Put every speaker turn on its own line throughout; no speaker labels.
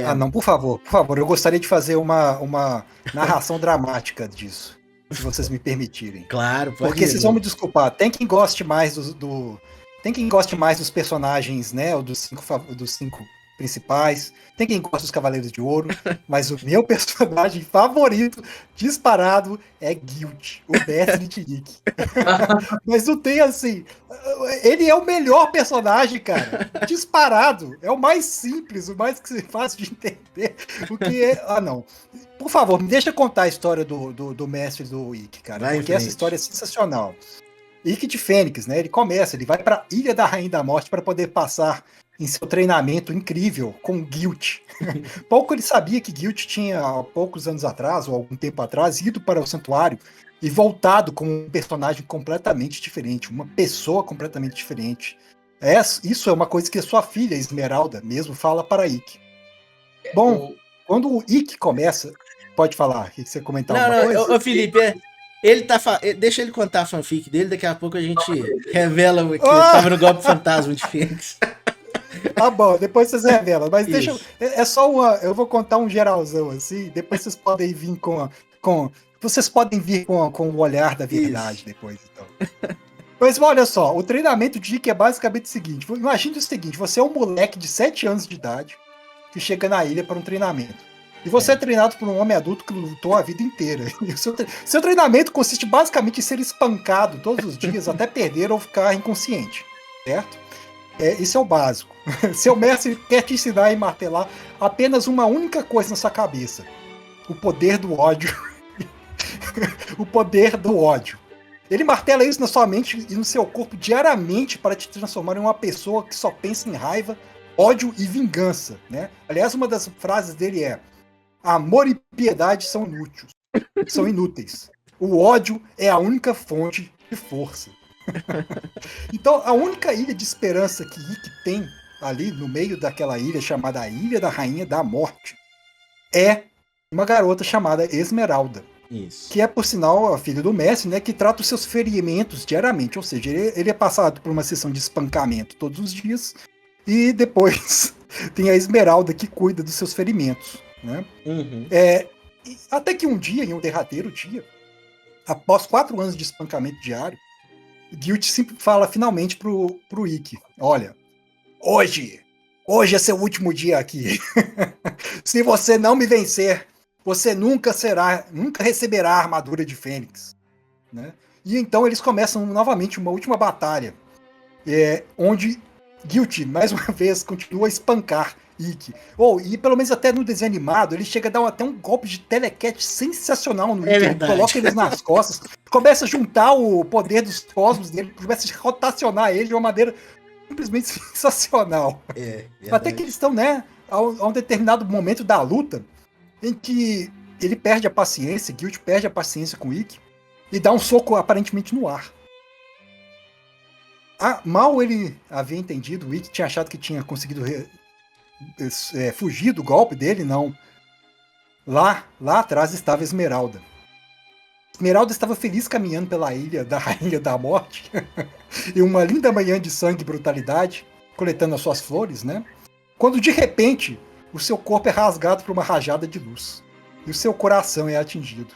Ah, não, por favor, eu gostaria de fazer uma narração dramática disso, se vocês me permitirem.
Claro, pode
Porque
ir,
vocês vão me
amigo.
desculpar, tem quem goste mais tem quem goste mais dos personagens, né, ou dos cinco principais, tem quem goste dos Cavaleiros de Ouro, mas o meu personagem favorito, disparado, é Guild, o mestre de Nick. Mas não tem assim, ele é o melhor personagem, cara, disparado, é o mais simples, o mais fácil de entender, o que é... Ah, não. Por favor, me deixa contar a história do mestre do Ikki, cara,
Vai em
porque essa
frente.
história é sensacional. Ikki de Fênix, né? Ele vai pra Ilha da Rainha da Morte para poder passar em seu treinamento incrível com Guilt. Pouco ele sabia que Guilt tinha, há poucos anos atrás, ou algum tempo atrás, ido para o santuário e voltado como um personagem completamente diferente, uma pessoa completamente diferente. Isso é uma coisa que a sua filha, Esmeralda, mesmo fala para Ikki. Bom, quando o Ikki começa... Pode falar, que você comentar
Não,
alguma
não,
coisa?
ô Felipe, deixa ele contar a fanfic dele, daqui a pouco a gente revela que ele tava no golpe fantasma de Fênix.
Tá bom, depois vocês revelam, mas deixa.
Isso.
É só uma. Eu vou contar um geralzão assim, depois vocês podem vir vocês podem vir com o olhar da verdade
Isso.
depois, então. Mas olha só, o treinamento de Ikki é basicamente o seguinte: imagine o seguinte, você é um moleque de 7 anos de idade que chega na ilha para um treinamento. E você é treinado por um homem adulto que lutou a vida inteira. E o seu treinamento consiste basicamente em ser espancado todos os dias até perder ou ficar inconsciente, certo? Isso é o básico. Seu mestre quer te ensinar a martelar apenas uma única coisa na sua cabeça: o poder do ódio. O poder do ódio. Ele martela isso na sua mente e no seu corpo diariamente para te transformar em uma pessoa que só pensa em raiva, ódio e vingança, né? Aliás, uma das frases dele é: amor e piedade são inúteis. O ódio é a única fonte de força. Então, a única ilha de esperança que Ikki tem ali no meio daquela ilha chamada Ilha da Rainha da Morte é uma garota chamada Esmeralda.
Isso.
Que é, por sinal, a filha do mestre, né, que trata os seus ferimentos diariamente. Ou seja, ele é passado por uma sessão de espancamento todos os dias e depois tem a Esmeralda que cuida dos seus ferimentos, né?
Uhum.
Até que um dia, em um derradeiro dia, após 4 anos de espancamento diário, Guilt sempre fala finalmente pro Ikki: olha, hoje é seu último dia aqui. Se você não me vencer, você nunca receberá a armadura de Fênix, né? E então eles começam novamente uma última batalha, onde Guilt, mais uma vez, continua a espancar Ikki. E pelo menos até no desenho animado, ele chega a dar até um golpe de telecat sensacional no Ikki. Ele coloca eles nas costas, começa a juntar o poder dos cosmos dele, começa a rotacionar ele de uma maneira simplesmente sensacional. Até que eles estão, né, a um determinado momento da luta, em que ele perde a paciência, Guilt perde a paciência com o Ikki, e dá um soco aparentemente no ar. Mal ele havia entendido, o Ikki tinha achado que tinha conseguido fugir do golpe dele, não. Lá atrás estava Esmeralda. Esmeralda estava feliz caminhando pela ilha da Rainha da Morte, em uma linda manhã de sangue e brutalidade, coletando as suas flores, né? Quando de repente o seu corpo é rasgado por uma rajada de luz e o seu coração é atingido.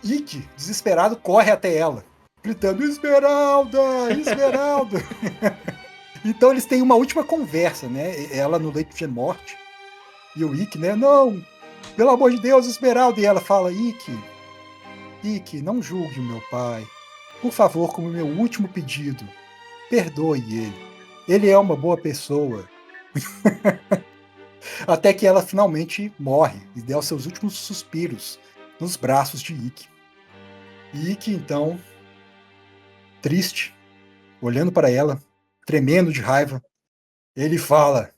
Ikki, desesperado, corre até ela, gritando: Esmeralda! Esmeralda! Então eles têm uma última conversa, né? Ela no leito de morte e o Ikki, né? Não! Pelo amor de Deus, Esmeralda! E ela fala: Ikki, não julgue o meu pai. Por favor, como meu último pedido, perdoe ele. Ele é uma boa pessoa. Até que ela finalmente morre e dá os seus últimos suspiros nos braços de Ikki. E Ikki, então, triste, olhando para ela, tremendo de raiva, ele fala: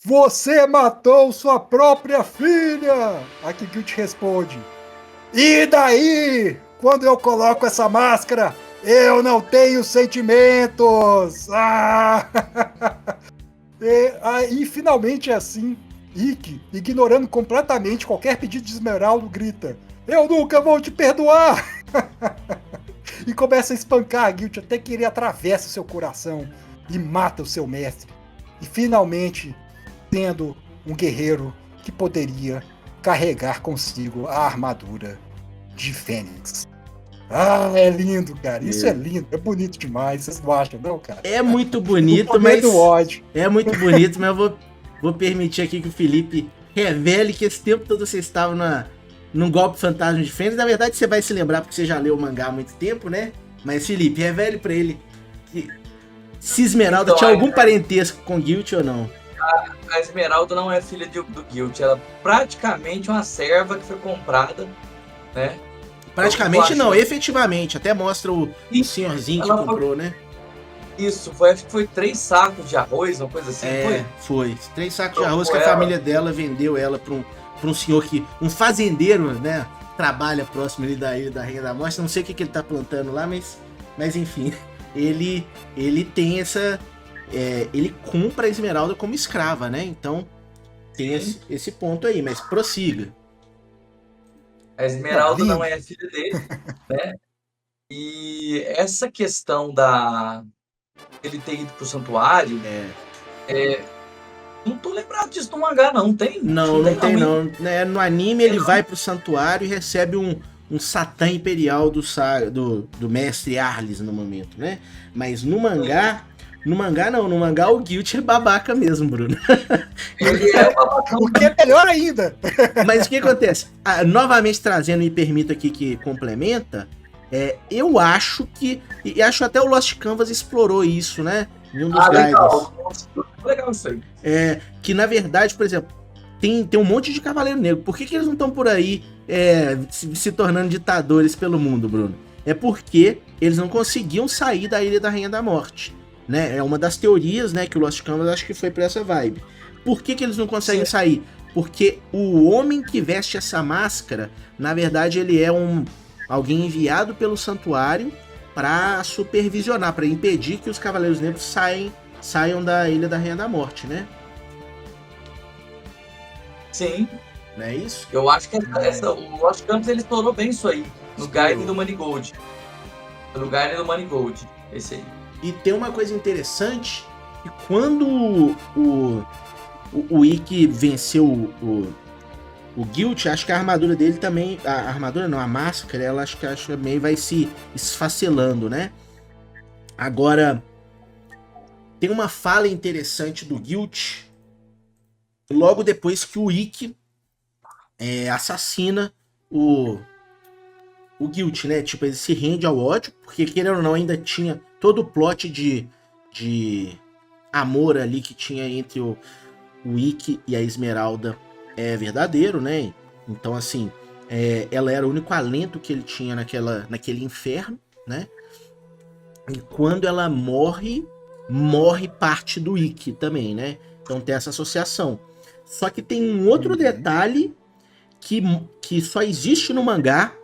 você matou sua própria filha! A que Guilt responde: e daí? Quando eu coloco essa máscara, eu não tenho sentimentos! E finalmente é assim, Ikki, ignorando completamente qualquer pedido de Esmeralda, grita: eu nunca vou te perdoar! E começa a espancar a Guilt até que ele atravessa o seu coração e mata o seu mestre. E finalmente, tendo um guerreiro que poderia carregar consigo a armadura de Fênix. Ah, é lindo, cara. Isso é lindo, é bonito demais. Vocês não acham, não, cara?
É muito
O
bonito,
poder
mas.
do ódio.
É muito bonito, mas eu vou permitir aqui que o Felipe revele que esse tempo todo você estava num golpe fantasma de Fênix. Na verdade, você vai se lembrar porque você já leu o mangá há muito tempo, né? Mas, Felipe, revele pra ele que se Esmeralda
Então,
tinha algum parentesco com Guilt ou não.
A Esmeralda não é filha do Guilt, ela é praticamente uma serva que foi comprada, né?
Praticamente
Eu
não,
acho-
efetivamente. Até mostra o senhorzinho que
Ela
comprou, né?
Isso, acho que foi 3 sacos de arroz, uma coisa assim,
Foi. 3 sacos de
Então,
arroz que a
ela-
família dela vendeu ela pra um senhor que. Um fazendeiro, né? Trabalha próximo ali da Ilha da Rainha da Morte. Não sei o que ele tá plantando lá, mas enfim. Ele tem essa. Ele compra a Esmeralda como escrava, né? Então tem esse ponto aí, mas prossiga.
A Esmeralda
Não,
não é filha dele, né? E essa questão ele ter ido pro santuário, não tô lembrado disso no mangá, não. Tem?
Não tem
hein?
não. Né, no anime ele vai pro santuário e recebe um Satã Imperial do mestre Arlis no momento, né? Mas no mangá não. No mangá o Guilt é babaca mesmo, Bruno.
Ele é babacão.
O que é melhor ainda.
Mas o que acontece? Novamente trazendo, e permito aqui que complementa, eu acho que. E acho até o Lost Canvas explorou isso, né? Em um dos guides.
Legal isso aí.
Que na verdade, por exemplo, tem um monte de Cavaleiro Negro. Por que eles não estão por aí se tornando ditadores pelo mundo, Bruno? É porque eles não conseguiam sair da Ilha da Rainha da Morte. Né? É uma das teorias, né, que o Lost Canvas acho que foi pra essa vibe. Por que eles não conseguem sair? Porque o homem que veste essa máscara, na verdade, ele é alguém enviado pelo santuário para supervisionar, para impedir que os Cavaleiros Negros saiam da Ilha da Rainha da Morte, né?
Sim.
Não é isso?
Eu acho que o Lost Campos ele estourou bem isso aí. No Guide do Manigold. No Guide do Manigold. Esse aí.
E tem uma coisa interessante, que quando o Ikki venceu o Guilt, acho que a armadura dele também, a armadura não, a máscara, ela acho que meio vai se esfacelando, né? Agora, tem uma fala interessante do Guilt, logo depois que o Ikki assassina o Guilt, né? Tipo, ele se rende ao ódio, porque querendo ou não, ainda tinha todo o plot de amor ali que tinha entre o Ikki e a Esmeralda verdadeiro, né? Então, assim, ela era o único alento que ele tinha naquele inferno, né? E quando ela morre parte do Ikki também, né? Então tem essa associação. Só que tem um outro detalhe que só existe no mangá,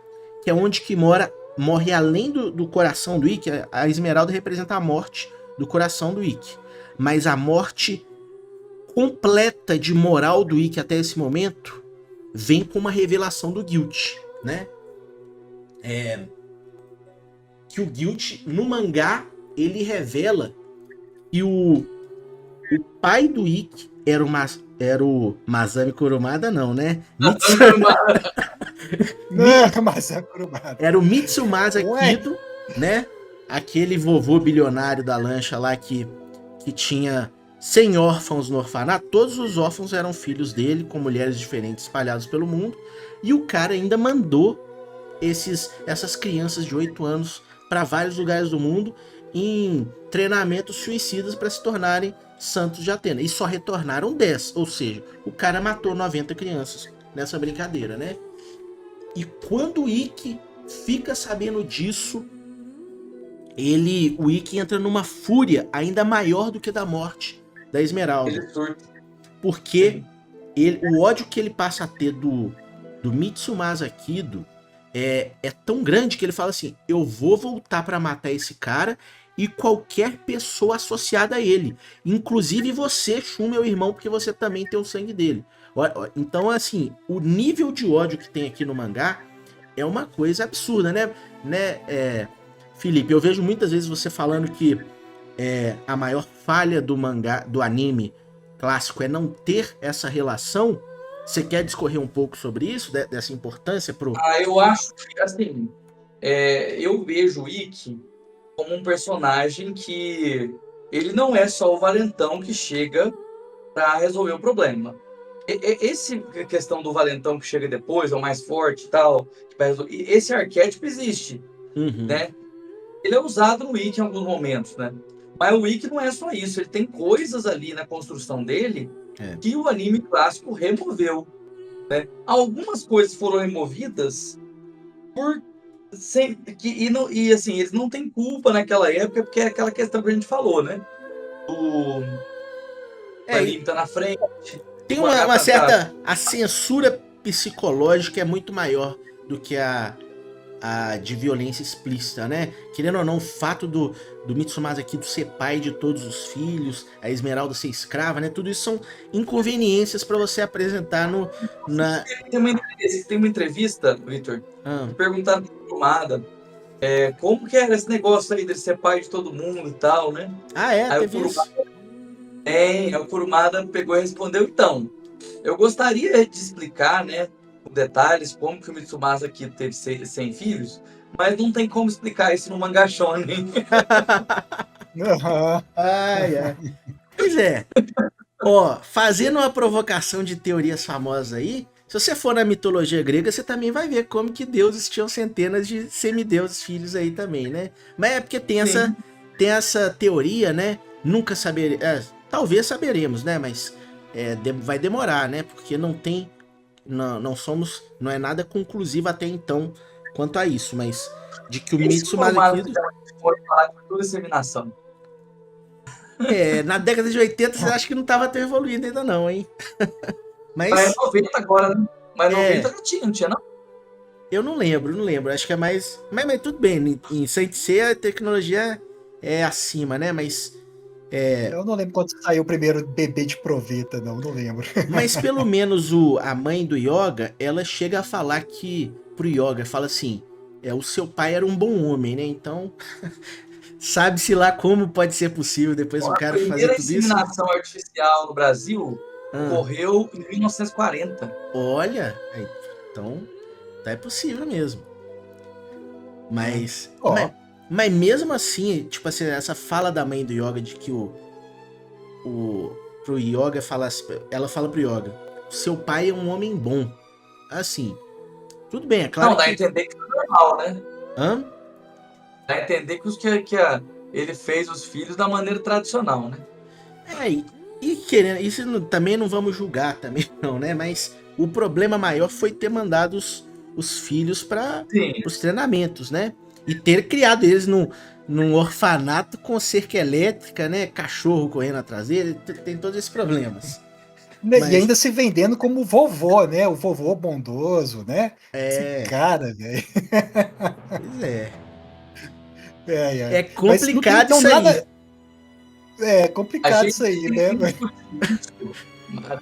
que é onde que morre além do coração do Ikki. A Esmeralda representa a morte do coração do Ikki. Mas a morte completa de moral do Ikki até esse momento vem com uma revelação do Guilt, né? Que o Guilt, no mangá, ele revela que o pai do Ikki era o Masami Kurumada, não, né?
Não, mas é Kurumada.
Era o Mitsumasa Kido, né? Aquele vovô bilionário da lancha lá que tinha 100 órfãos no orfanato. Todos os órfãos eram filhos dele, com mulheres diferentes espalhados pelo mundo. E o cara ainda mandou essas crianças de 8 anos para vários lugares do mundo em treinamentos suicidas para se tornarem santos de Atena. E só retornaram 10. Ou seja, o cara matou 90 crianças nessa brincadeira, né? E quando o Ikki fica sabendo disso, o Ikki entra numa fúria ainda maior do que da morte da Esmeralda.
Ele surta.
Porque o ódio que ele passa a ter do Mitsumasa Kido é tão grande que ele fala assim: eu vou voltar pra matar esse cara e qualquer pessoa associada a ele, inclusive você, Shun, meu irmão, porque você também tem o sangue dele. Então, assim, o nível de ódio que tem aqui no mangá é uma coisa absurda, né, Felipe? Eu vejo muitas vezes você falando que a maior falha do mangá, do anime, clássico é não ter essa relação. Você quer discorrer um pouco sobre isso, dessa importância pro...
Eu acho que, assim, eu vejo o Ikki como um personagem que ele não é só o valentão que chega para resolver o problema. Esse questão do valentão que chega depois, é o mais forte e tal, esse arquétipo existe,
Uhum.
né? Ele é usado no Ikki em alguns momentos, né? Mas o Ikki não é só isso, ele tem coisas ali na construção dele que o anime clássico removeu, né? Algumas coisas foram removidas e assim, eles não têm culpa naquela época, porque é aquela questão que a gente falou, né? O anime tá na frente.
Tem uma certa... A censura psicológica é muito maior do que a de violência explícita, né? Querendo ou não, o fato do Mitsumasa Kido ser pai de todos os filhos, a Esmeralda ser escrava, né? Tudo isso são inconveniências para você apresentar
Tem uma entrevista, Victor, perguntando pra Kurumada como que era esse negócio aí dele ser pai de todo mundo e tal, né? Aí
teve isso?
O Kurumada pegou e respondeu, então, eu gostaria de explicar, né, com detalhes, como que o Mitsumasa Kido teve 100 filhos, mas não tem como explicar isso no mangá shonen.
Pois é. Ó, fazendo uma provocação de teorias famosas aí, se você for na mitologia grega, você também vai ver como que deuses tinham centenas de semideuses filhos aí também, né? Mas é porque tem essa teoria, né? Nunca saberemos, talvez saberemos, né? Mas vai demorar, né? Porque não é nada conclusivo até então quanto a isso, mas de que o Mitsumasa Kido...
Pode falar de toda disseminação.
Na década de 80 você acha que não estava tão evoluído ainda não, hein?
Mas é 90 agora, né? Mas 90 não tinha, não?
Eu não lembro. Acho que é mais... Mas tudo bem, em Saint Seiya a tecnologia é acima, né? Mas...
Eu não lembro quando saiu o primeiro bebê de proveta, não lembro.
Mas pelo menos a mãe do Yoga, ela chega a falar que... Pro Yoga, fala assim... o seu pai era um bom homem, né? Então... Sabe-se lá como pode ser possível depois o cara fazer tudo isso.
A primeira inseminação artificial no Brasil ocorreu em 1940.
Olha, então é possível mesmo. Mas mesmo assim, tipo assim, essa fala da mãe do Yoga de que pro Yoga ela fala pro Yoga, seu pai é um homem bom. Assim, tudo bem, é claro.
Não, dá a entender que é normal, né? Dá a entender que ele fez os filhos da maneira tradicional, né?
E querendo, isso também não vamos julgar também não, né? Mas o problema maior foi ter mandado os filhos para os treinamentos, né? E ter criado eles num orfanato com cerca elétrica, né? Cachorro correndo atrás dele, tem todos esses problemas.
E ainda se vendendo como vovô, né? O vovô bondoso, né?
Esse
cara, velho.
Pois é.
É
complicado isso aí.
É complicado isso aí, né?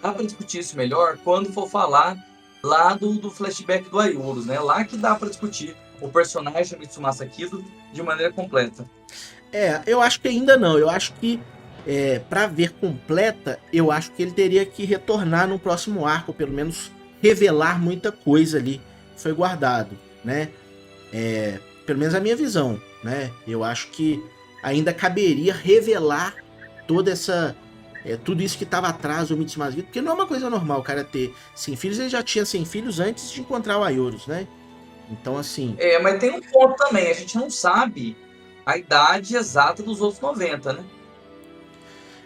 Dá pra discutir isso melhor quando for falar lá do flashback do Aiurus, né? Lá que dá pra discutir o personagem Mitsumasa Kido de maneira completa.
Eu acho que ainda não. Eu acho que pra ver completa, eu acho que ele teria que retornar no próximo arco, pelo menos revelar muita coisa ali que foi guardado, né? Pelo menos a minha visão, né? Eu acho que ainda caberia revelar toda tudo isso que estava atrás do Mitsumasa Kido, porque não é uma coisa normal o cara ter 100 filhos, ele já tinha 100 filhos antes de encontrar o Aiurus, né? Então, assim...
mas tem um ponto também, a gente não sabe a idade exata dos outros 90, né?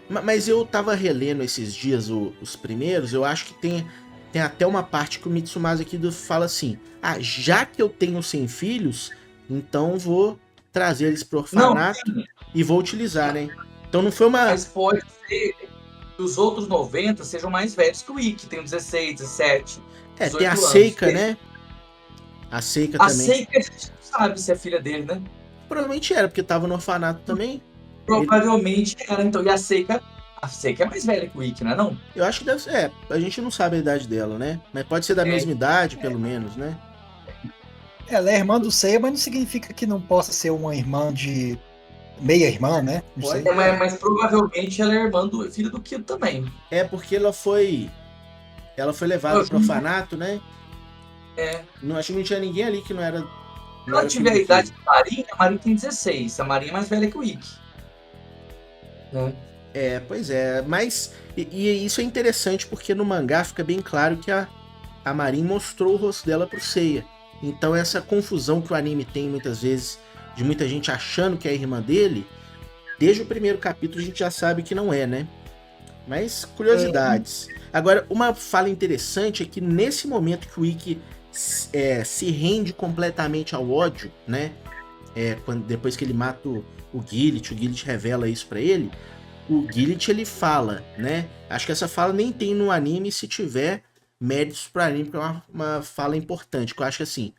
Mas eu tava relendo esses dias os primeiros, eu acho que tem até uma parte que o Mitsumasa Kido fala assim, já que eu tenho 100 filhos, então vou trazer eles pro orfanato e vou utilizar, né? Então não foi uma...
Mas pode ser que os outros 90 sejam mais velhos que o Ikki, tem 16, 17, 18
tem a
anos.
Seika, né? A Seika também.
A Seika a gente não sabe se é filha dele, né?
Provavelmente era, porque tava no orfanato também.
Provavelmente era, então. E a Seika é mais velha que o Ikki, não é não?
Eu acho que deve ser, a gente não sabe a idade dela, né? Mas pode ser da mesma idade, pelo menos, né?
Ela é irmã do Seiya, mas não significa que não possa ser uma irmã de meia-irmã, né? Não
Pode-
sei.
Mas provavelmente ela é irmã do filho do Kid também.
É porque ela foi levada pro orfanato, né?
É.
Não, acho que não tinha ninguém ali que não era.
Se
Não
ela
era
tiver a
filho do
idade
Kid.
da Marin, a Marin tem 16. A Marin é mais velha que o Ikki. Né?
É, pois é. Mas. E isso é interessante porque no mangá fica bem claro que a Marin mostrou o rosto dela pro Seiya. Então essa confusão que o anime tem muitas vezes, de muita gente achando que é a irmã dele, desde o primeiro capítulo a gente já sabe que não é, né? Mas curiosidades. Agora, uma fala interessante é que nesse momento que o Ikki se rende completamente ao ódio, né? Depois que ele mata o Gillit revela isso pra ele. O Gillit ele fala, né? Acho que essa fala nem tem no anime, se tiver méritos pro anime, porque é uma fala importante. Que eu acho que assim,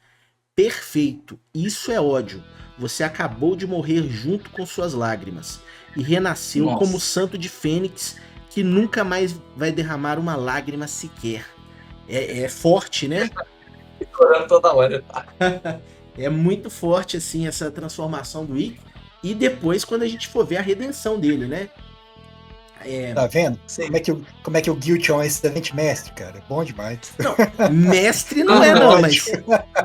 perfeito, isso é ódio. Você acabou de morrer junto com suas lágrimas e renasceu
Nossa.
como santo de Fênix que nunca mais vai derramar uma lágrima sequer. É forte, né?
Chorando toda hora.
É muito forte assim essa transformação do Ikki. E depois quando a gente for ver a redenção dele, né?
Tá vendo?
Sim.
Como é que o Guilt é um excelente mestre, cara? É bom demais.
Mestre não é não,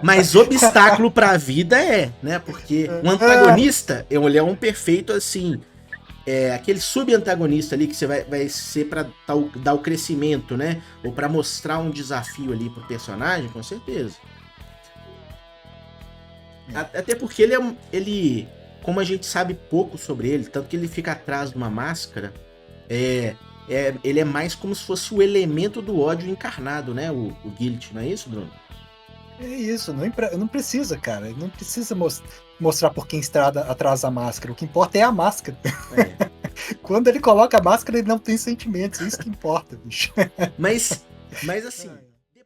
mas obstáculo pra vida é, né? Porque um antagonista, ele é um perfeito assim, aquele subantagonista ali que você vai ser pra dar o crescimento, né? Ou pra mostrar um desafio ali pro personagem, com certeza. Até porque ele, como a gente sabe pouco sobre ele, tanto que ele fica atrás de uma máscara, ele é mais como se fosse o elemento do ódio encarnado, né? O Guilt, não é isso, Bruno?
É isso, não precisa, cara. Não precisa mostrar por quem está atrás da máscara. O que importa é a máscara. Quando ele coloca a máscara, ele não tem sentimentos. Isso que importa, bicho.
Mas assim,